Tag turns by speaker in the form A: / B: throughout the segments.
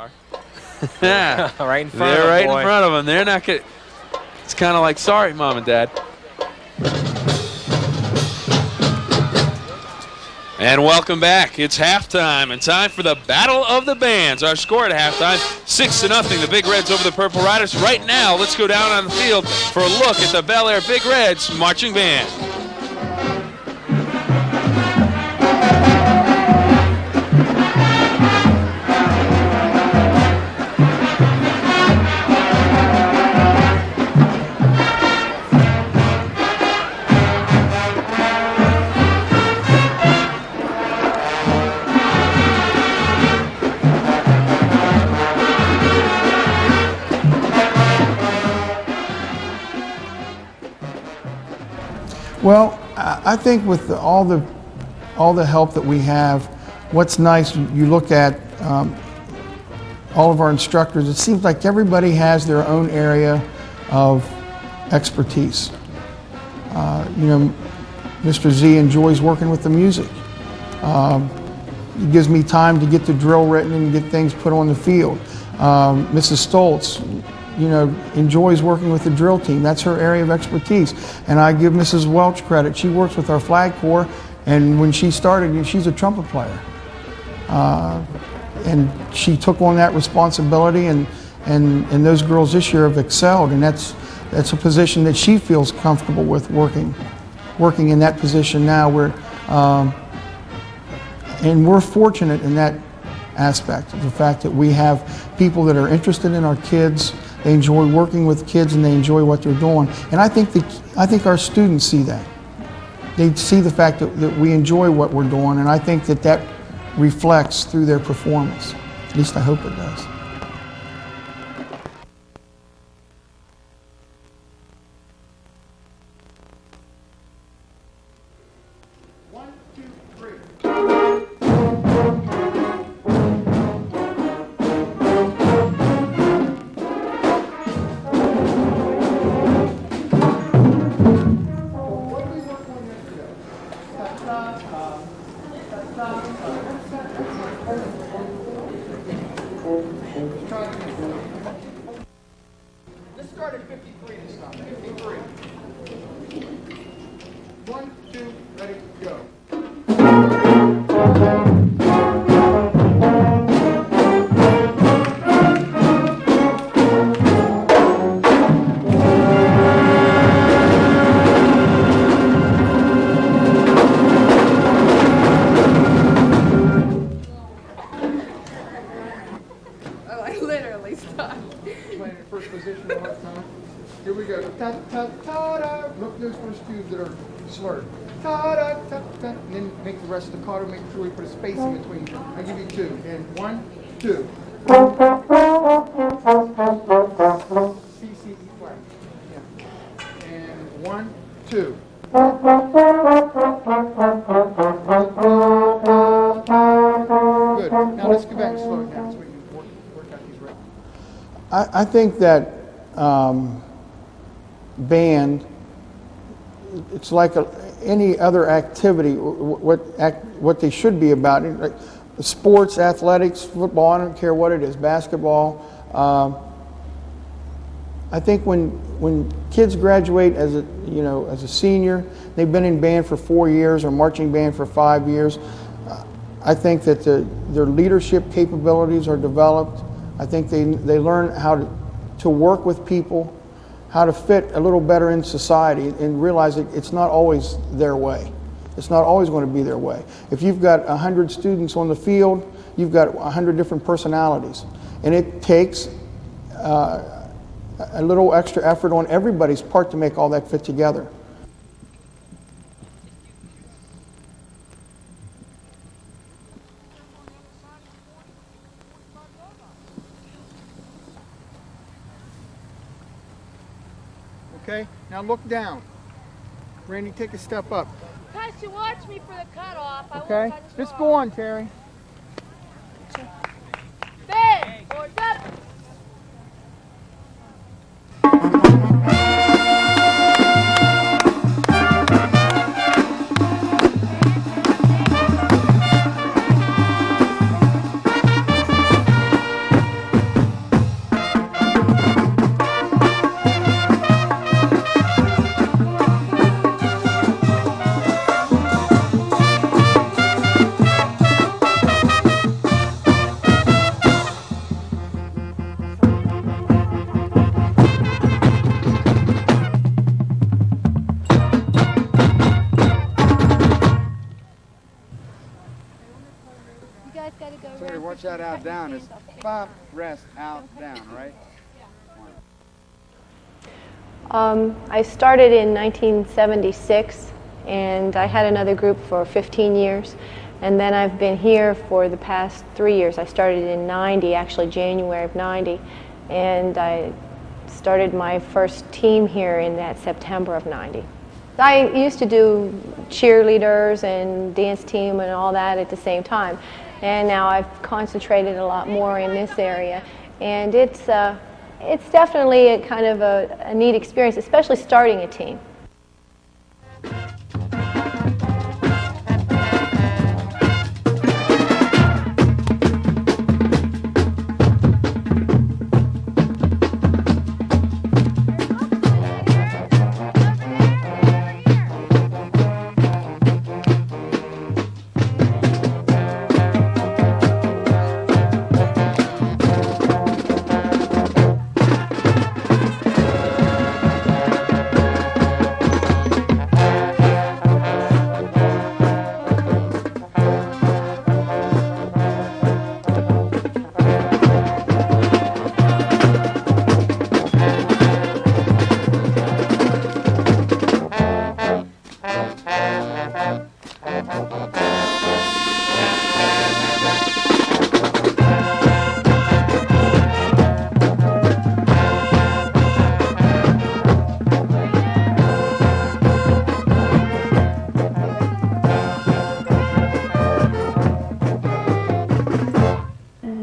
A: are.
B: Yeah, right in front.
A: They're
B: of
A: right
B: boy.
A: in front of them. They're not gonna. It's kind of like, sorry, Mom and Dad. And welcome back. It's halftime and time for the Battle of the Bands. Our score at halftime, 6-0. The Big Reds over the Purple Riders. Right now, let's go down on the field for a look at the Bellaire Big Reds marching band.
C: Well, I think with all the help that we have, what's nice, you look at all of our instructors, it seems like everybody has their own area of expertise. You know, Mr. Z enjoys working with the music. It gives me time to get the drill written and get things put on the field. Mrs. Stoltz, you know, enjoys working with the drill team. That's her area of expertise. And I give Mrs. Welch credit. She works with our flag corps, and when she started, she's a trumpet player. And she took on that responsibility, and those girls this year have excelled, and that's a position that she feels comfortable with working in that position now. And we're fortunate in that aspect, the fact that we have people that are interested in our kids. They enjoy working with kids, and they enjoy what they're doing. And I think our students see that. They see the fact that we enjoy what we're doing, and I think that reflects through their performance. At least I hope it does. One, two, three. Let's start at 53 this time. 53. 1, 2, ready, go. First position one more time. Here we go. Ta ta ta da. Look those first two that are slurred. Ta da ta ta. And then make the rest of the caudo. Make sure we put a space in between. I'll give you two. And 1, 2. C C E flat. Yeah. And 1, 2. Good. Now let's go back and slow it down so we can work out these rhythms. I think that band, it's like any other activity, what they should be about. Like sports, athletics, football, I don't care what it is, basketball. I think when kids graduate as a senior, they've been in band for 4 years or marching band for 5 years. I think that their leadership capabilities are developed. I think they learn how to work with people, how to fit a little better in society, and realize that it's not always their way. It's not always going to be their way. If you've got 100 students on the field, you've got 100 different personalities. And it takes a little extra effort on everybody's part to make all that fit together. Okay, now look down. Randy, take a step up.
D: Guys, you watch me for the cutoff.
C: Okay, just go on, Terry.
D: Big, boards up. You guys got to go
E: Sorry,
D: around.
E: watch that out, down. It's bump, rest, out, down, right?
F: I started in 1976, and I had another group for 15 years, and then I've been here for the past 3 years. I started in 90, actually January of 90, and I started my first team here in that September of 90. I used to do cheerleaders and dance team and all that at the same time, and now I've concentrated a lot more in this area, and it's definitely a kind of a neat experience, especially starting a team.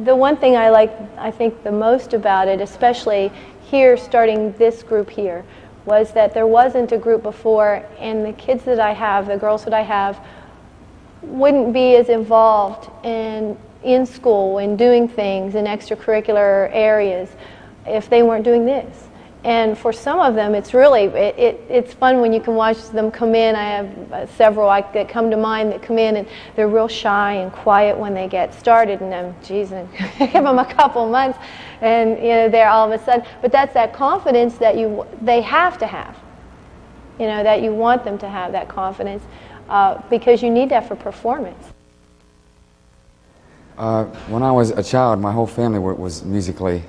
F: The one thing I think the most about it, especially here starting this group here, was that there wasn't a group before, and the kids that I have, the girls that I have, wouldn't be as involved in school and doing things in extracurricular areas if they weren't doing this. And for some of them, it's really, it's fun when you can watch them come in. I have several that come to mind that come in and they're real shy and quiet when they get started, and I'm, geez, and give them a couple months and they're all of a sudden, but that's that confidence that they have to have, that you want them to have that confidence because you need that for performance.
E: When I was a child, my whole family was musically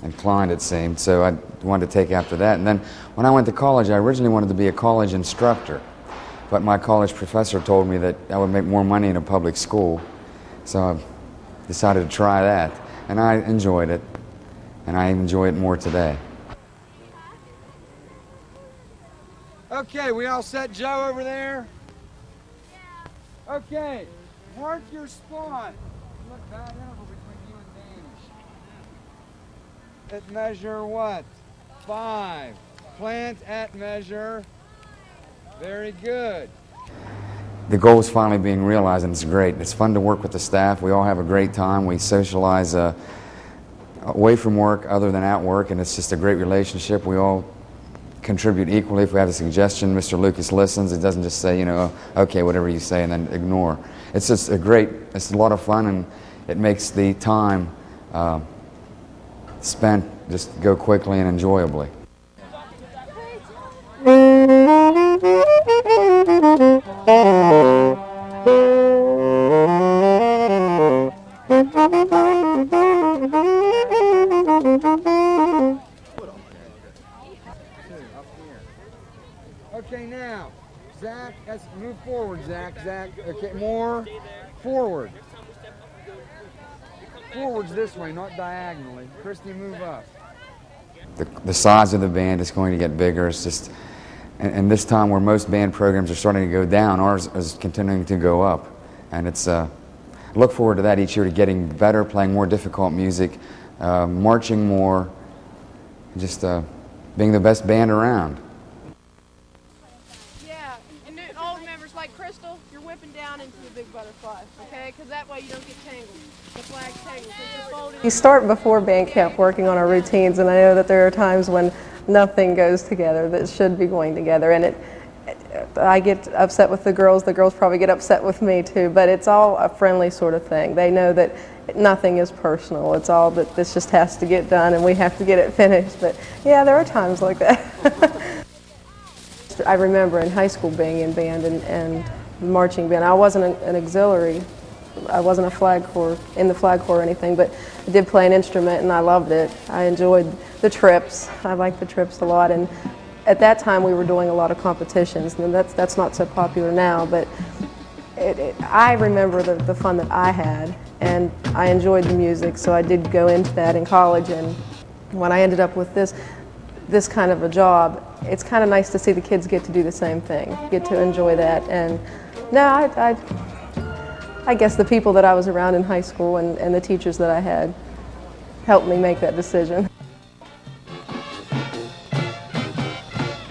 E: inclined, it seemed, so I wanted to take after that. And then when I went to college, I originally wanted to be a college instructor, but my college professor told me that I would make more money in a public school, so I decided to try that, and I enjoyed it, and I enjoy it more today. Okay, we all set, Joe, over there? Yeah. Okay, mark your spot. Look, that interval between you and Danish. At measure what? 5. Plant at measure. Very good. The goal is finally being realized, and it's great. It's fun to work with the staff. We all have a great time. We socialize away from work other than at work, and it's just a great relationship. We all contribute equally. If we have a suggestion, Mr. Lucas listens. It doesn't just say, okay, whatever you say, and then ignore. It's just it's a lot of fun, and it makes the time spent just go quickly and enjoyably. Okay, now, Zach, let's move forward, Zach, okay, more forward. Forwards this way, not diagonally. Christy, move up. The size of the band is going to get bigger. It's just, and this time where most band programs are starting to go down, ours is continuing to go up. And it's, look forward to that each year, to getting better, playing more difficult music, marching more, just being the best band around.
G: Yeah, and old members like Crystal, you're whipping down into the big butterfly, okay? Because that way you don't get tangled. The flag's tangled, so you're folded.
H: You start before band camp working on our routines, and I know that there are times when nothing goes together that should be going together, and I get upset with the girls probably get upset with me too, but it's all a friendly sort of thing. They know that nothing is personal. It's all that this just has to get done and we have to get it finished, but yeah, there are times like that. I remember in high school being in band and marching band. I wasn't an auxiliary I wasn't a flag corps, in the flag corps or anything, but I did play an instrument and I loved it. I enjoyed the trips. I liked the trips a lot, and at that time we were doing a lot of competitions, and that's not so popular now, but I remember the fun that I had, and I enjoyed the music, so I did go into that in college, and when I ended up with this kind of a job, it's kind of nice to see the kids get to do the same thing, get to enjoy that. And no, I guess the people that I was around in high school and the teachers that I had helped me make that decision.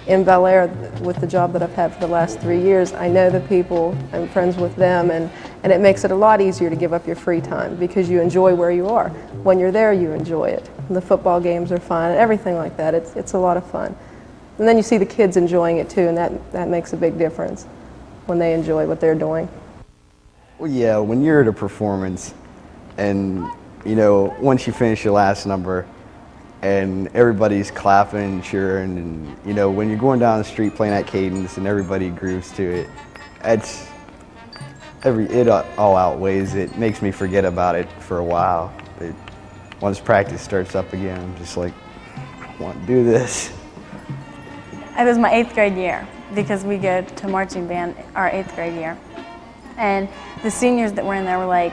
H: In Bellaire, with the job that I've had for the last 3 years, I know the people, I'm friends with them, and it makes it a lot easier to give up your free time because you enjoy where you are. When you're there, you enjoy it. The football games are fun, and everything like that. It's a lot of fun. And then you see the kids enjoying it too, and that makes a big difference when they enjoy what they're doing.
I: Well, yeah, when you're at a performance and, you know, once you finish your last number and everybody's clapping and cheering, and, you know, when you're going down the street playing at Cadence and everybody grooves to it, it all outweighs it. Makes me forget about it for a while. Once practice starts up again, I'm just like, I want to do this.
J: It was my 8th grade year because we go to marching band our 8th grade year. And the seniors that were in there were like,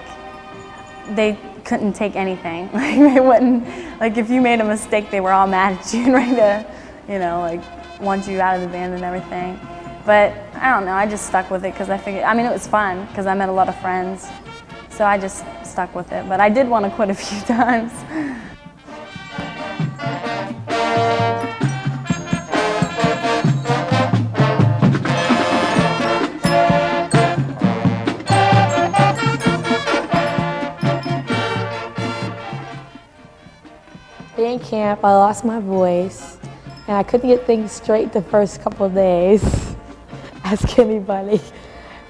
J: they couldn't take anything. Like they wouldn't, like if you made a mistake, they were all mad at you and ready to, you know, like want you out of the band and everything. But I don't know, I just stuck with it because I figured, I mean, it was fun because I met a lot of friends. So I just stuck with it. But I did want to quit a few times.
K: In camp, I lost my voice, and I couldn't get things straight the first couple of days. Ask anybody.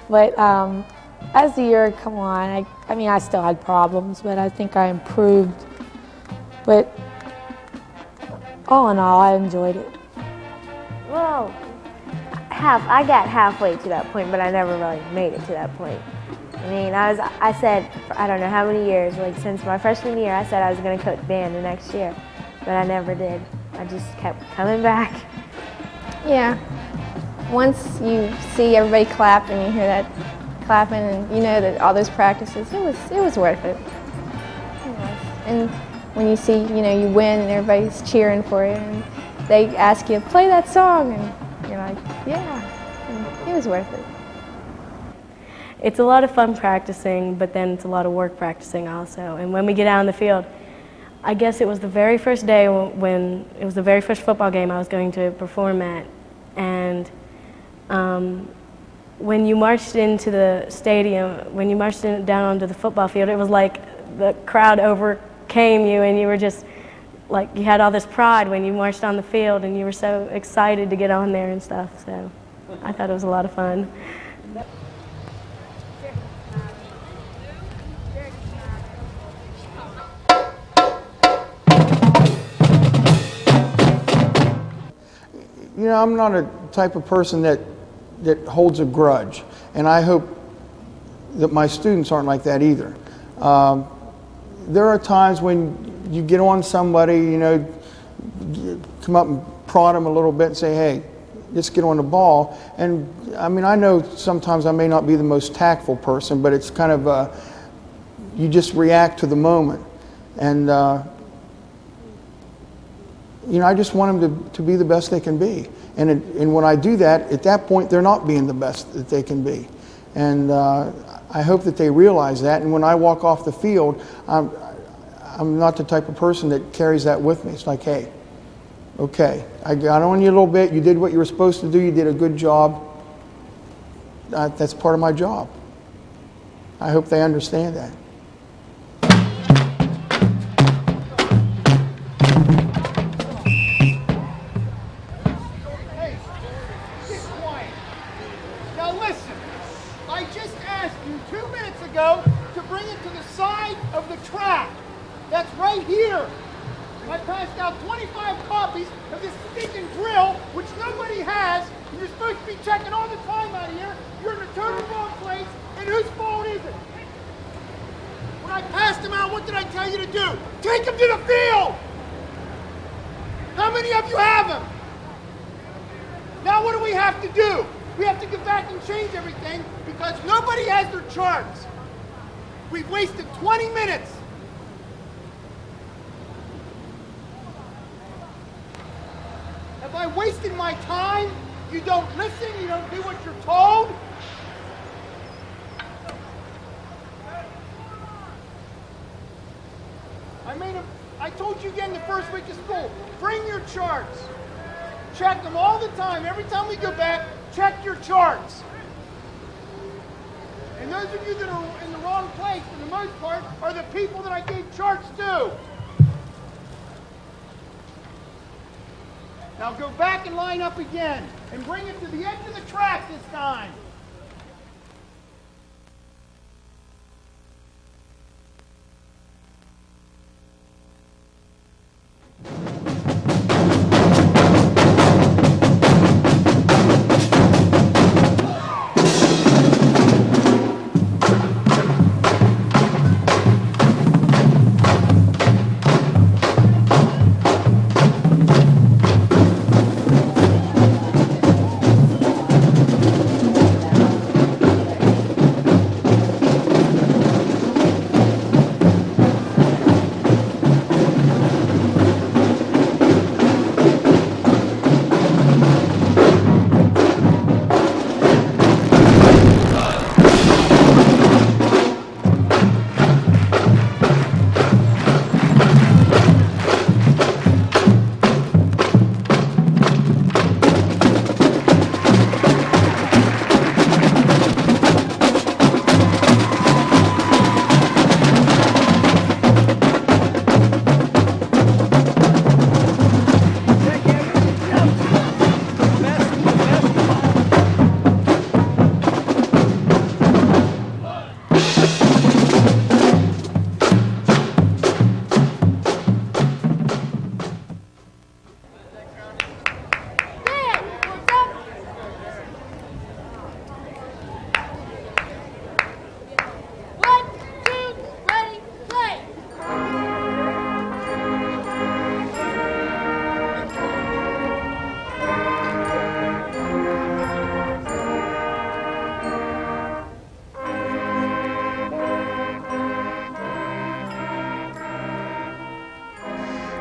K: But as the year come on, I mean, I still had problems, but I think I improved. But all in all, I enjoyed it.
L: Well, I got halfway to that point, but I never really made it to that point. I mean, I said, I don't know how many years, like since my freshman year, I said I was going to coach band the next year, but I never did. I just kept coming back.
F: Yeah. Once you see everybody clap and you hear that clapping and you know that all those practices, it was worth it. It was. And when you see, you know, you win and everybody's cheering for you and they ask you, play that song, and you're like, yeah, and it was worth it.
J: It's a lot of fun practicing, but then it's a lot of work practicing also. And when we get out in the field, I guess it was the very first day when it was the very first football game I was going to perform at. And when you marched into the stadium, when you marched down onto the football field, it was like the crowd overcame you and you were just like, you had all this pride when you marched on the field and you were so excited to get on there and stuff. So I thought it was a lot of fun.
C: You know, I'm not a type of person that holds a grudge, and I hope that my students aren't like that either. There are times when you get on somebody, you know, come up and prod them a little bit and say, hey, let's get on the ball. And I mean, I know sometimes I may not be the most tactful person, but it's kind of, you just react to the moment. And you know, I just want them to be the best they can be. And when I do that, at that point, they're not being the best that they can be. And I hope that they realize that. And when I walk off the field, I'm not the type of person that carries that with me. It's like, hey, okay, I got on you a little bit. You did what you were supposed to do. You did a good job. That's part of my job. I hope they understand that.
M: To bring it to the side of the track. That's right here. I passed out 25 copies of this stinking drill, which nobody has, and you're supposed to be checking all the time out here. You're in the total wrong place, and whose fault is it? tell you to do. Take them to the field. How many of you have them? Now what do we have to do? We have to get back and change everything because nobody has their charts. We've wasted 20 minutes. Have I wasted my time? You don't listen, you don't do what you're told? I told you again the first week of school, bring your charts. Check them all the time. Every time we go back, check your charts. And those of you that are in the wrong place, for the most part, are the people that I gave charts to. Now go back and line up again, and bring it to the edge of the track this time.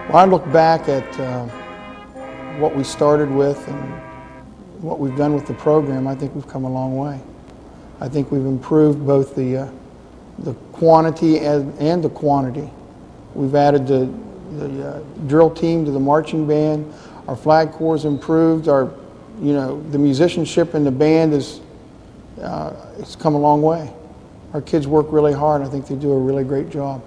M: When I look back at what we started with and what we've done with the program, I think we've come a long way. I think we've improved both the quantity and the quantity. We've added the drill team to the marching band. Our flag corps improved. The musicianship in the band it's come a long way. Our kids work really hard. I think they do a really great job.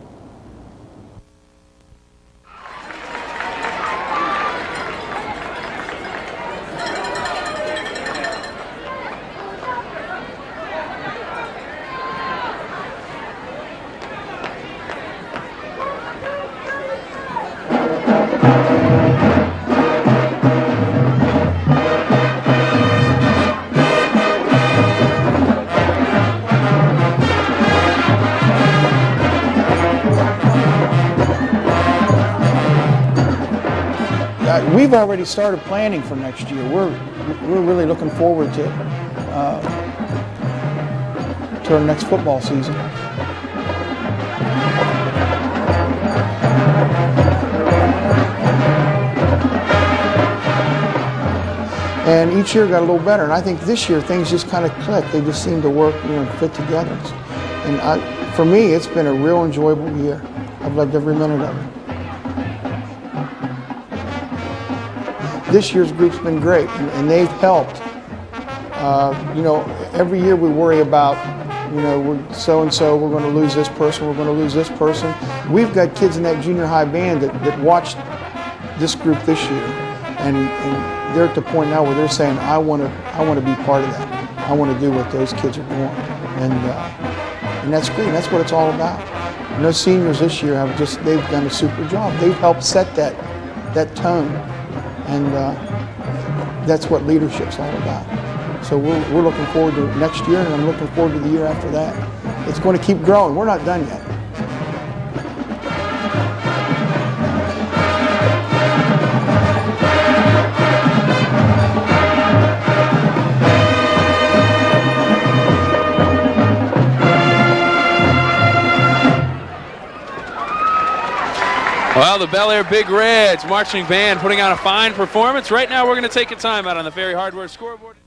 M: We've already started planning for next year. We're really looking forward to our next football season. And each year got a little better. And I think this year things just kind of clicked. They just seem to work, fit together. And for me, it's been a real enjoyable year. I've loved every minute of it. This year's group's been great, and they've helped. Every year we worry about, we're so-and-so, we're going to lose this person, we're going to lose this person. We've got kids in that junior high band that watched this group this year, and they're at the point now where they're saying, I want to be part of that. I want to do what those kids are doing, and that's great. That's what it's all about. And those seniors this year they've done a super job. They've helped set that tone. And that's what leadership's all about. So we're looking forward to next year, and I'm looking forward to the year after that. It's going to keep growing. We're not done yet.
A: Well, the Bellaire Big Reds marching band putting on a fine performance. Right now we're going to take a timeout on the Ferry Hardware scoreboard.